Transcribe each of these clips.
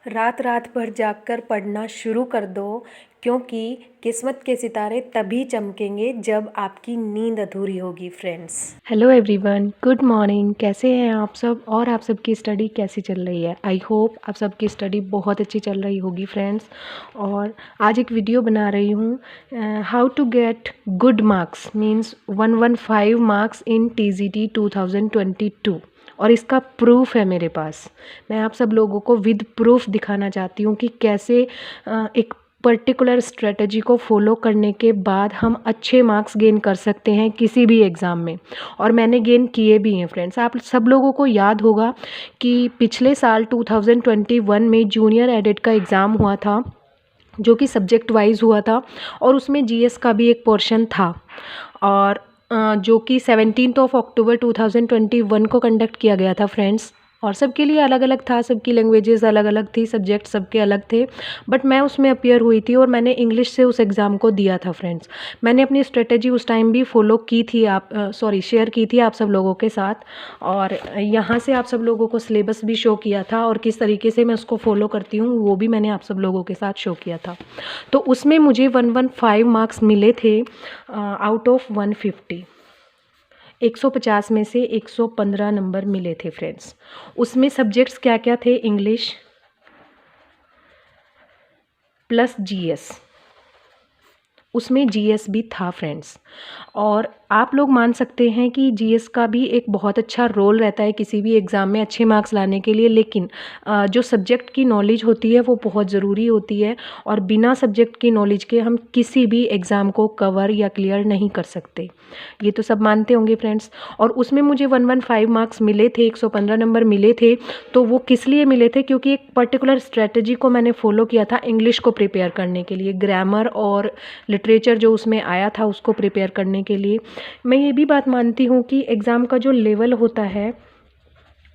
रात रात भर जागकर पढ़ना शुरू कर दो, क्योंकि किस्मत के सितारे तभी चमकेंगे जब आपकी नींद अधूरी होगी friends. Hello everyone, good morning. कैसे हैं आप सब और आप सबकी स्टडी कैसी चल रही है? आई होप आप सबकी स्टडी बहुत अच्छी चल रही होगी फ्रेंड्स। और आज एक वीडियो बना रही हूँ, how to get good marks means 115 marks in TGT 2022। और इसका प्रूफ है मेरे पास। मैं आप सब लोगों को विद प्रूफ दिखाना चाहती हूँ कि कैसे एक पर्टिकुलर स्ट्रेटजी को फॉलो करने के बाद हम अच्छे मार्क्स गेन कर सकते हैं किसी भी एग्ज़ाम में। और मैंने गेन किए भी हैं फ्रेंड्स। आप सब लोगों को याद होगा कि पिछले साल 2021 में जूनियर एडिट का एग्ज़ाम हुआ था, जो कि सब्जेक्ट वाइज हुआ था, और उसमें GS का भी एक पोर्शन था, और जो कि 17 अक्टूबर 2021 को कंडक्ट किया गया था फ्रेंड्स। और सबके लिए अलग अलग था, सबकी लैंग्वेजेस अलग अलग थी, सब्जेक्ट सबके अलग थे, बट मैं उसमें अपीयर हुई थी और मैंने इंग्लिश से उस एग्ज़ाम को दिया था फ्रेंड्स। मैंने अपनी स्ट्रेटजी उस टाइम भी फॉलो की थी, शेयर की थी आप सब लोगों के साथ। और यहाँ से आप सब लोगों को सिलेबस भी शो किया था और किस तरीके से मैं उसको फॉलो करती हूँ वो भी मैंने आप सब लोगों के साथ शो किया था। तो उसमें मुझे 115 मार्क्स मिले थे आउट ऑफ 150। 150 में से 115 नंबर मिले थे फ्रेंड्स। उसमें सब्जेक्ट्स क्या क्या थे? इंग्लिश प्लस GS, उसमें GS भी था फ्रेंड्स। और आप लोग मान सकते हैं कि GS का भी एक बहुत अच्छा रोल रहता है किसी भी एग्ज़ाम में अच्छे मार्क्स लाने के लिए, लेकिन जो सब्जेक्ट की नॉलेज होती है वो बहुत ज़रूरी होती है, और बिना सब्जेक्ट की नॉलेज के हम किसी भी एग्ज़ाम को कवर या क्लियर नहीं कर सकते। ये तो सब मानते होंगे फ्रेंड्स। और उसमें मुझे 115 मार्क्स मिले थे, 115 नंबर मिले थे। तो वो किस लिए मिले थे? क्योंकि एक पर्टिकुलर स्ट्रेटजी को मैंने फॉलो किया था इंग्लिश को प्रिपेयर करने के लिए, ग्रामर और लिटरेचर जो उसमें आया था उसको प्रिपेयर करने के लिए। मैं ये भी बात मानती हूँ कि एग्ज़ाम का जो लेवल होता है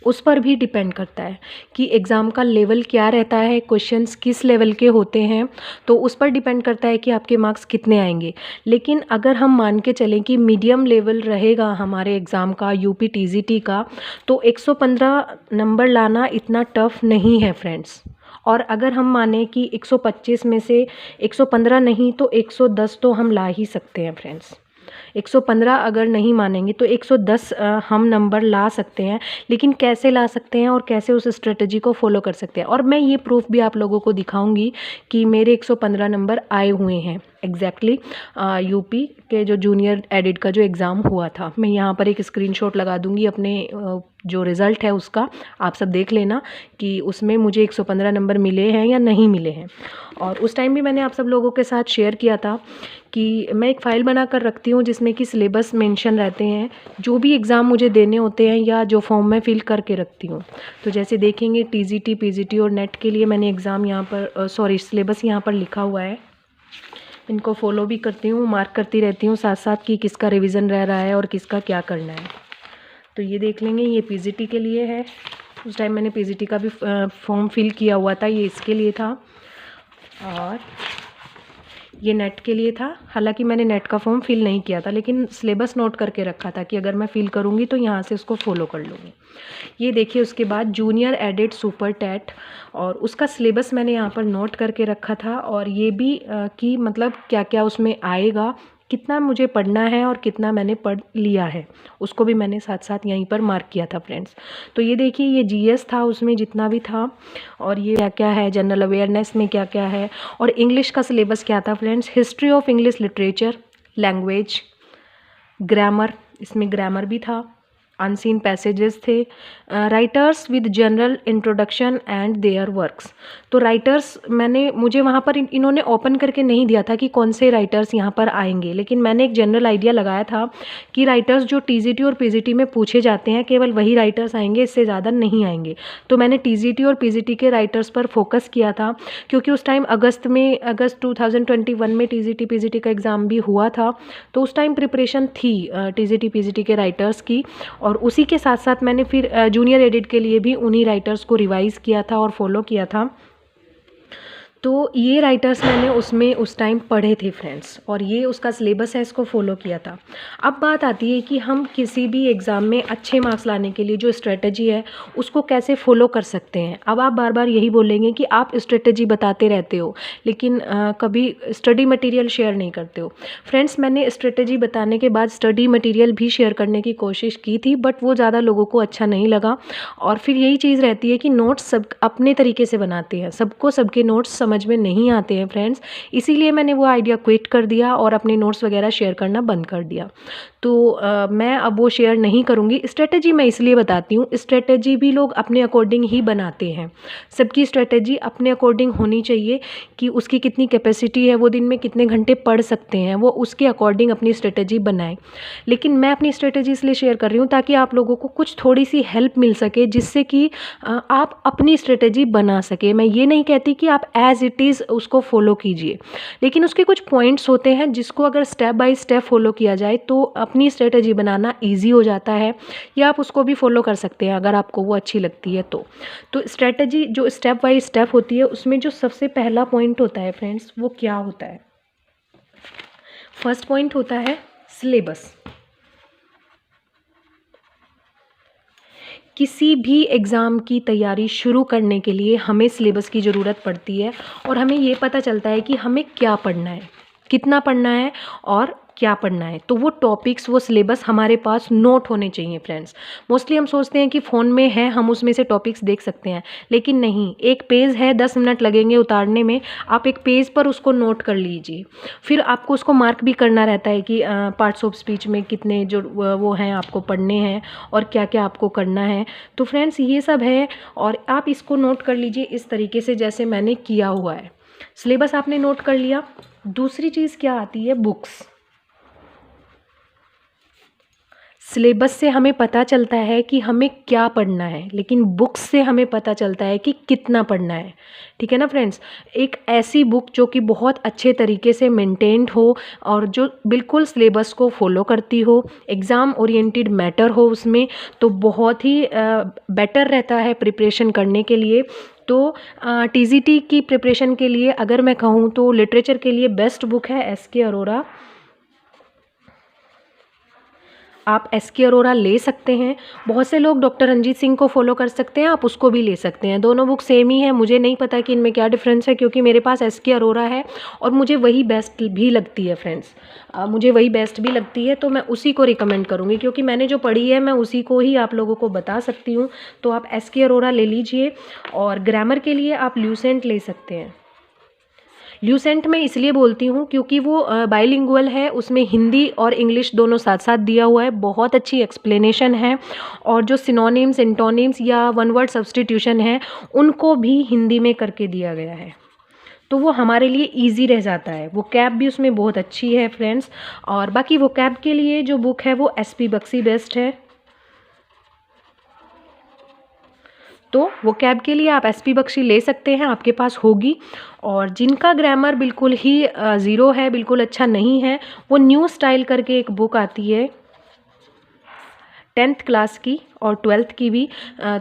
उस पर भी डिपेंड करता है कि एग्ज़ाम का लेवल क्या रहता है, क्वेश्चंस किस लेवल के होते हैं, तो उस पर डिपेंड करता है कि आपके मार्क्स कितने आएंगे। लेकिन अगर हम मान के चलें कि मीडियम लेवल रहेगा हमारे एग्ज़ाम का, UP TGT का, तो 115 नंबर लाना इतना टफ़ नहीं है फ्रेंड्स। और अगर हम माने कि 125 में से 115 नहीं तो 110 तो हम ला ही सकते हैं फ्रेंड्स। 115 अगर नहीं मानेंगे तो 110 हम नंबर ला सकते हैं। लेकिन कैसे ला सकते हैं और कैसे उस स्ट्रेटजी को फॉलो कर सकते हैं, और मैं ये प्रूफ भी आप लोगों को दिखाऊंगी कि मेरे 115 नंबर आए हुए हैं एग्जैक्टली UP के जो जूनियर एडिट का जो एग्ज़ाम हुआ था। मैं यहाँ पर एक स्क्रीनशॉट लगा दूँगी अपने जो रिज़ल्ट है उसका, आप सब देख लेना कि उसमें मुझे 115 नंबर मिले हैं या नहीं मिले हैं। और उस टाइम भी मैंने आप सब लोगों के साथ शेयर किया था कि मैं एक फ़ाइल बना कर रखती हूँ जिसमें कि सिलेबस मेंशन रहते हैं, जो भी एग्ज़ाम मुझे देने होते हैं या जो फॉर्म में फ़िल करके रखती हूँ। तो जैसे देखेंगे TGT PGT और नेट के लिए मैंने एग्ज़ाम यहाँ पर सिलेबस यहाँ पर लिखा हुआ है। इनको फॉलो भी करती हूँ, मार्क करती रहती हूँ साथ साथ कि किसका रिवीजन रह रहा है और किसका क्या करना है। तो ये देख लेंगे, ये PGT के लिए है। उस टाइम मैंने PGT का भी फॉर्म फिल किया हुआ था, ये इसके लिए था। और ये नेट के लिए था। हालांकि मैंने नेट का फॉर्म फिल नहीं किया था, लेकिन सिलेबस नोट करके रखा था कि अगर मैं फिल करूँगी तो यहाँ से उसको फॉलो कर लूँगी। ये देखिए, उसके बाद जूनियर एडिट सुपर टेट, और उसका सिलेबस मैंने यहाँ पर नोट करके रखा था। और ये भी कि मतलब क्या क्या उसमें आएगा, कितना मुझे पढ़ना है और कितना मैंने पढ़ लिया है, उसको भी मैंने साथ साथ यहीं पर मार्क किया था फ्रेंड्स। तो ये देखिए, ये GS था उसमें जितना भी था, और ये क्या क्या है, जनरल अवेयरनेस में क्या क्या है। और इंग्लिश का सिलेबस क्या था friends? History of English literature, language, grammar, इसमें ग्रामर भी था, अनसीन पैसेजेस थे, writers with general introduction and there works. तो राइटर्स मुझे वहाँ पर इन्होंने ओपन करके नहीं दिया था कि कौन से राइटर्स यहाँ पर आएंगे, लेकिन मैंने एक जनरल आइडिया लगाया था कि राइटर्स जो TGT और PGT में पूछे जाते हैं केवल वही राइटर्स आएंगे, इससे ज़्यादा नहीं आएंगे। तो मैंने TGT और PGT के राइटर्स पर फोकस किया था, क्योंकि उस टाइम अगस्त 2021 में TGT PGT का एग्ज़ाम भी हुआ था। तो उस टाइम प्रिपरेशन थी TGT PGT के राइटर्स की, और उसी के साथ साथ मैंने फिर जूनियर एडिट के लिए भी उन्हीं राइटर्स को रिवाइज़ किया था और फॉलो किया था। तो ये राइटर्स मैंने उसमें उस टाइम पढ़े थे फ्रेंड्स, और ये उसका सिलेबस है, इसको फॉलो किया था। अब बात आती है कि हम किसी भी एग्ज़ाम में अच्छे मार्क्स लाने के लिए जो स्ट्रेटजी है उसको कैसे फॉलो कर सकते हैं। अब आप बार बार यही बोलेंगे कि आप स्ट्रेटजी बताते रहते हो लेकिन कभी स्टडी मटेरियल शेयर नहीं करते हो। फ्रेंड्स, मैंने स्ट्रेटजी बताने के बाद स्टडी मटेरियल भी शेयर करने की कोशिश की थी, बट वो ज़्यादा लोगों को अच्छा नहीं लगा। और फिर यही चीज़ रहती है कि नोट्स सब अपने तरीके से बनाते हैं, सबको सबके नोट्स समझ में नहीं आते हैं फ्रेंड्स, इसीलिए मैंने वो आइडिया क्विट कर दिया और अपने नोट्स वगैरह शेयर करना बंद कर दिया। तो मैं अब वो शेयर नहीं करूँगी। स्ट्रेटजी मैं इसलिए बताती हूँ, स्ट्रेटजी भी लोग अपने अकॉर्डिंग ही बनाते हैं। सबकी स्ट्रेटजी अपने अकॉर्डिंग होनी चाहिए कि उसकी कितनी कैपेसिटी है, वो दिन में कितने घंटे पढ़ सकते हैं, वो उसके अकॉर्डिंग अपनी स्ट्रेटजी बनाएं। लेकिन मैं अपनी स्ट्रेटजी इसलिए शेयर कर रही हूँ ताकि आप लोगों को कुछ थोड़ी सी हेल्प मिल सके, जिससे कि आप अपनी स्ट्रेटजी बना सके। मैं ये नहीं कहती कि आप एज़ इट इज़ उसको फॉलो कीजिए, लेकिन उसके कुछ पॉइंट्स होते हैं जिसको अगर स्टेप बाय स्टेप फॉलो किया जाए तो अपनी स्ट्रेटजी बनाना ईजी हो जाता है, या आप उसको भी फॉलो कर सकते हैं अगर आपको वो अच्छी लगती है तो स्ट्रेटजी जो स्टेप बाय स्टेप होती है उसमें जो सबसे पहला पॉइंट होता है फ्रेंड्स, वो क्या होता है? फर्स्ट पॉइंट होता है सिलेबस। किसी भी एग्ज़ाम की तैयारी शुरू करने के लिए हमें सिलेबस की ज़रूरत पड़ती है, और हमें ये पता चलता है कि हमें क्या पढ़ना है, कितना पढ़ना है और क्या पढ़ना है। तो वो टॉपिक्स, वो सिलेबस हमारे पास नोट होने चाहिए फ्रेंड्स। मोस्टली हम सोचते हैं कि फ़ोन में है, हम उसमें से टॉपिक्स देख सकते हैं, लेकिन नहीं। एक पेज है, 10 मिनट लगेंगे उतारने में, आप एक पेज पर उसको नोट कर लीजिए। फिर आपको उसको मार्क भी करना रहता है कि पार्ट्स ऑफ स्पीच में कितने जो वो हैं आपको पढ़ने हैं और क्या क्या आपको करना है। तो फ्रेंड्स, ये सब है, और आप इसको नोट कर लीजिए इस तरीके से जैसे मैंने किया हुआ है। सिलेबस आपने नोट कर लिया। दूसरी चीज़ क्या आती है? बुक्स। सिलेबस से हमें पता चलता है कि हमें क्या पढ़ना है, लेकिन बुक्स से हमें पता चलता है कि कितना पढ़ना है। ठीक है ना फ्रेंड्स? एक ऐसी बुक जो कि बहुत अच्छे तरीके से मेंटेन्ड हो और जो बिल्कुल सिलेबस को फॉलो करती हो, एग्ज़ाम ओरिएंटेड मैटर हो उसमें, तो बहुत ही बेटर रहता है प्रिपरेशन करने के लिए। तो टीजीटी की प्रिपरेशन के लिए अगर मैं कहूँ तो लिटरेचर के लिए बेस्ट बुक है एस.के. अरोरा। आप एस.के. अरोरा ले सकते हैं। बहुत से लोग डॉक्टर रंजीत सिंह को फॉलो कर सकते हैं, आप उसको भी ले सकते हैं। दोनों बुक सेम ही है, मुझे नहीं पता कि इनमें क्या डिफरेंस है, क्योंकि मेरे पास एस.के. अरोरा है और मुझे वही बेस्ट भी लगती है फ्रेंड्स। मुझे वही बेस्ट भी लगती है, तो मैं उसी को रिकमेंड करूँगी, क्योंकि मैंने जो पढ़ी है मैं उसी को ही आप लोगों को बता सकती हूँ। तो आप एस.के. अरोरा ले लीजिए। और ग्रामर के लिए आप ल्यूसेंट ले सकते हैं। ल्यूसेंट मैं इसलिए बोलती हूँ क्योंकि वो बाइलिंगुअल है, उसमें हिंदी और इंग्लिश दोनों साथ साथ दिया हुआ है, बहुत अच्छी एक्सप्लेनेशन है, और जो सिनोनिम्स, एंटोनिम्स या वन वर्ड सब्स्टिट्यूशन है उनको भी हिंदी में करके दिया गया है, तो वो हमारे लिए इजी रह जाता है। वो कैब भी उसमें बहुत अच्छी है फ्रेंड्स। और बाकी वो कैब के लिए जो बुक है वो एस.पी. बख्शी बेस्ट है। तो वो कैब के लिए आप एस.पी. बख्शी ले सकते हैं, आपके पास होगी। और जिनका ग्रामर बिल्कुल ही ज़ीरो है, बिल्कुल अच्छा नहीं है, वो न्यू स्टाइल करके एक बुक आती है 10th क्लास की और 12th की भी,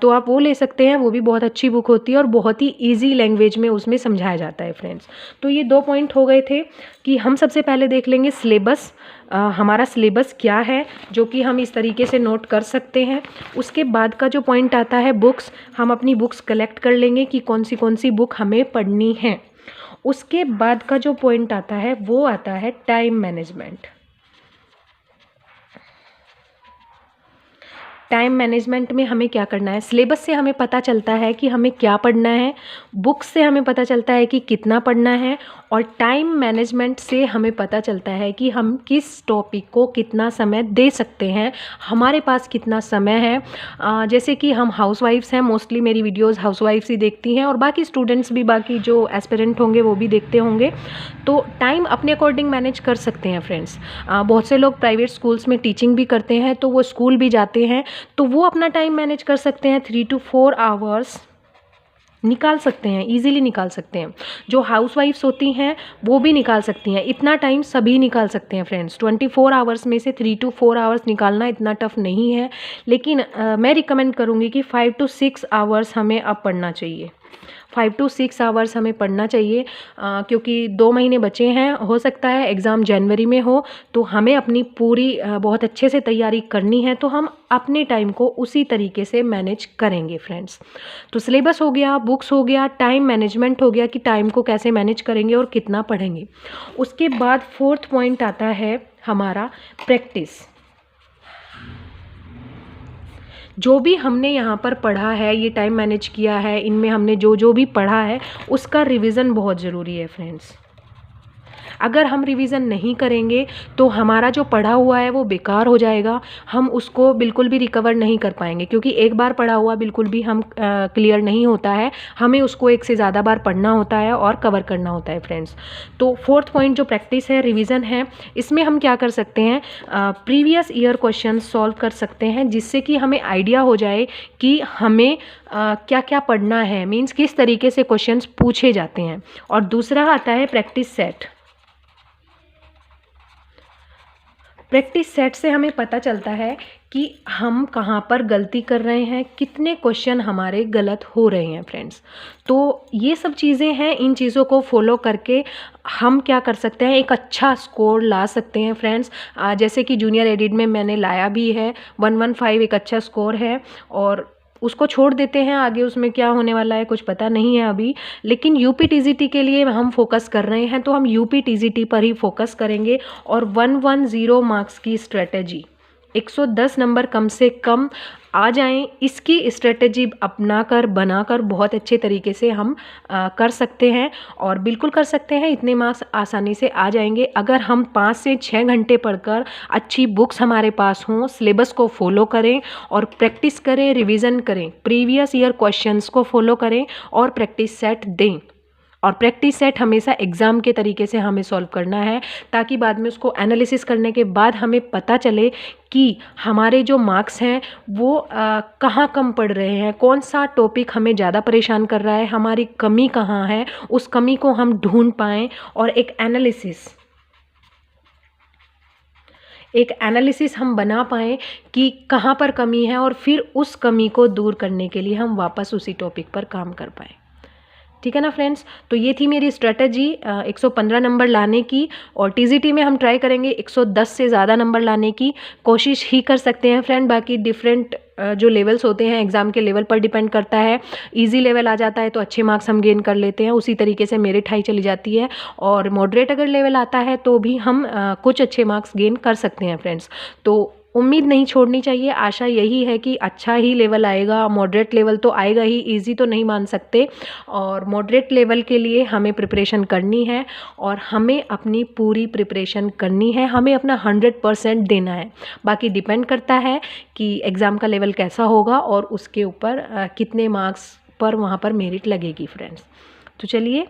तो आप वो ले सकते हैं। वो भी बहुत अच्छी बुक होती है और बहुत ही इजी लैंग्वेज में उसमें समझाया जाता है फ्रेंड्स। तो ये 2 पॉइंट हो गए थे कि हम सबसे पहले देख लेंगे सिलेबस, हमारा सिलेबस क्या है जो कि हम इस तरीके से नोट कर सकते हैं। उसके बाद का जो पॉइंट आता है बुक्स, हम अपनी बुक्स कलेक्ट कर लेंगे कि कौन सी बुक हमें पढ़नी है। उसके बाद का जो पॉइंट आता है वो आता है टाइम मैनेजमेंट। टाइम मैनेजमेंट में हमें क्या करना है? सिलेबस से हमें पता चलता है कि हमें क्या पढ़ना है, बुक्स से हमें पता चलता है कि कितना पढ़ना है, और टाइम मैनेजमेंट से हमें पता चलता है कि हम किस टॉपिक को कितना समय दे सकते हैं, हमारे पास कितना समय है। जैसे कि हम हाउसवाइफ्स हैं, मोस्टली मेरी वीडियोस हाउसवाइफ्स ही देखती हैं, और बाकी स्टूडेंट्स भी, बाकी जो एस्पिरेंट होंगे वो भी देखते होंगे। तो टाइम अपने अकॉर्डिंग मैनेज कर सकते हैं फ्रेंड्स। बहुत से लोग प्राइवेट स्कूल्स में टीचिंग भी करते हैं, तो वो स्कूल भी जाते हैं, तो वो अपना टाइम मैनेज कर सकते हैं। 3 to 4 आवर्स निकाल सकते हैं, इजीली निकाल सकते हैं। जो हाउसवाइफ्स होती हैं वो भी निकाल सकती हैं, इतना टाइम सभी निकाल सकते हैं फ्रेंड्स। 24 आवर्स में से 3 to 4 आवर्स निकालना इतना टफ नहीं है, लेकिन मैं रिकमेंड करूँगी कि 5 to 6 आवर्स हमें अब पढ़ना चाहिए। 5 to 6 आवर्स हमें पढ़ना चाहिए, क्योंकि 2 महीने बचे हैं, हो सकता है एग्ज़ाम जनवरी में हो, तो हमें अपनी पूरी बहुत अच्छे से तैयारी करनी है, तो हम अपने टाइम को उसी तरीके से मैनेज करेंगे फ्रेंड्स। तो सिलेबस हो गया, बुक्स हो गया, टाइम मैनेजमेंट हो गया कि टाइम को कैसे मैनेज करेंगे और कितना पढ़ेंगे। उसके बाद 4th पॉइंट आता है हमारा प्रैक्टिस। जो भी हमने यहाँ पर पढ़ा है, ये टाइम मैनेज किया है, इनमें हमने जो जो भी पढ़ा है उसका रिवीजन बहुत ज़रूरी है फ्रेंड्स। अगर हम रिवीजन नहीं करेंगे तो हमारा जो पढ़ा हुआ है वो बेकार हो जाएगा, हम उसको बिल्कुल भी रिकवर नहीं कर पाएंगे, क्योंकि एक बार पढ़ा हुआ बिल्कुल भी हम क्लियर नहीं होता है, हमें उसको एक से ज़्यादा बार पढ़ना होता है और कवर करना होता है फ्रेंड्स। तो 4th पॉइंट जो प्रैक्टिस है, रिवीजन है, इसमें हम क्या कर सकते हैं, प्रीवियस ईयर क्वेश्चन सॉल्व कर सकते हैं, जिससे कि हमें आइडिया हो जाए कि हमें क्या क्या पढ़ना है, मीन्स किस तरीके से क्वेश्चंस पूछे जाते हैं। और दूसरा आता है प्रैक्टिस सेट। प्रैक्टिस सेट से हमें पता चलता है कि हम कहाँ पर गलती कर रहे हैं, कितने क्वेश्चन हमारे गलत हो रहे हैं फ्रेंड्स। तो ये सब चीज़ें हैं, इन चीज़ों को फॉलो करके हम क्या कर सकते हैं, एक अच्छा स्कोर ला सकते हैं फ्रेंड्स। जैसे कि जूनियर एडिट में मैंने लाया भी है 115, एक अच्छा स्कोर है, और उसको छोड़ देते हैं, आगे उसमें क्या होने वाला है कुछ पता नहीं है अभी। लेकिन यूपी टीजीटी के लिए हम फोकस कर रहे हैं, तो हम यूपी टीजीटी पर ही फोकस करेंगे। और 110 मार्क्स की स्ट्रेटेजी, 110 नंबर कम से कम आ जाएं, इसकी स्ट्रेटेजी अपनाकर बनाकर बहुत अच्छे तरीके से हम कर सकते हैं, और बिल्कुल कर सकते हैं। इतने मार्क्स आसानी से आ जाएंगे अगर हम 5 से 6 घंटे पढ़कर, अच्छी बुक्स हमारे पास हों, सिलेबस को फॉलो करें और प्रैक्टिस करें, रिवीजन करें, प्रीवियस ईयर क्वेश्चंस को फॉलो करें और प्रैक्टिस सेट दें। और प्रैक्टिस सेट हमेशा एग्ज़ाम के तरीके से हमें सॉल्व करना है, ताकि बाद में उसको एनालिसिस करने के बाद हमें पता चले कि हमारे जो मार्क्स हैं वो कहाँ कम पड़ रहे हैं, कौन सा टॉपिक हमें ज़्यादा परेशान कर रहा है, हमारी कमी कहाँ है, उस कमी को हम ढूंढ पाएँ और एक एनालिसिस हम बना पाएँ कि कहाँ पर कमी है, और फिर उस कमी को दूर करने के लिए हम वापस उसी टॉपिक पर काम कर पाएँ। ठीक है ना फ्रेंड्स। तो ये थी मेरी स्ट्रेटजी 115 नंबर लाने की, और टीजीटी में हम ट्राई करेंगे 110 से ज़्यादा नंबर लाने की कोशिश ही कर सकते हैं फ्रेंड। बाकी डिफरेंट जो लेवल्स होते हैं एग्ज़ाम के लेवल पर डिपेंड करता है। इजी लेवल आ जाता है तो अच्छे मार्क्स हम गेन कर लेते हैं, उसी तरीके से मेरिट हाई चली जाती है। और मॉडरेट अगर लेवल आता है तो भी हम कुछ अच्छे मार्क्स गेन कर सकते हैं फ्रेंड्स। तो उम्मीद नहीं छोड़नी चाहिए, आशा यही है कि अच्छा ही लेवल आएगा, मॉडरेट लेवल तो आएगा ही, इजी तो नहीं मान सकते। और मॉडरेट लेवल के लिए हमें प्रिपरेशन करनी है, और हमें अपनी पूरी प्रिपरेशन करनी है, हमें अपना 100% देना है। बाकी डिपेंड करता है कि एग्ज़ाम का लेवल कैसा होगा और उसके ऊपर कितने मार्क्स पर वहाँ पर मेरिट लगेगी फ्रेंड्स। तो चलिए,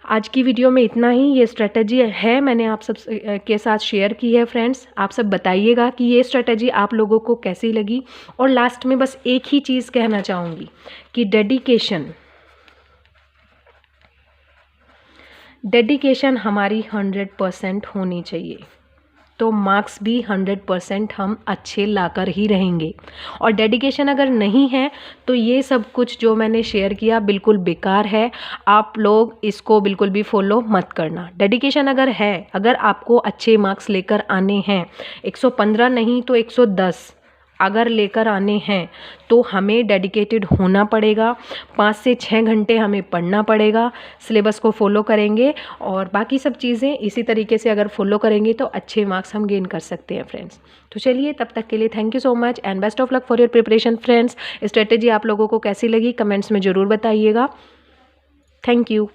आज की वीडियो में इतना ही। ये स्ट्रेटजी है, मैंने आप सब के साथ शेयर की है फ्रेंड्स। आप सब बताइएगा कि ये स्ट्रेटजी आप लोगों को कैसी लगी। और लास्ट में बस एक ही चीज़ कहना चाहूँगी कि डेडिकेशन हमारी 100% होनी चाहिए, तो मार्क्स भी 100% हम अच्छे लाकर ही रहेंगे। और डेडिकेशन अगर नहीं है तो ये सब कुछ जो मैंने शेयर किया बिल्कुल बेकार है, आप लोग इसको बिल्कुल भी फॉलो मत करना। डेडिकेशन अगर है, अगर आपको अच्छे मार्क्स लेकर आने हैं, 115 नहीं तो 110 अगर लेकर आने हैं, तो हमें डेडिकेटेड होना पड़ेगा। 5 से 6 घंटे हमें पढ़ना पड़ेगा, सिलेबस को फॉलो करेंगे और बाकी सब चीज़ें इसी तरीके से अगर फॉलो करेंगे तो अच्छे मार्क्स हम गेन कर सकते हैं फ्रेंड्स। तो चलिए, तब तक के लिए thank you so much and best of luck for your preparation friends. Strategy आप लोगों को कैसी लगी कमेंट्स में ज़रूर बताइएगा। Thank you.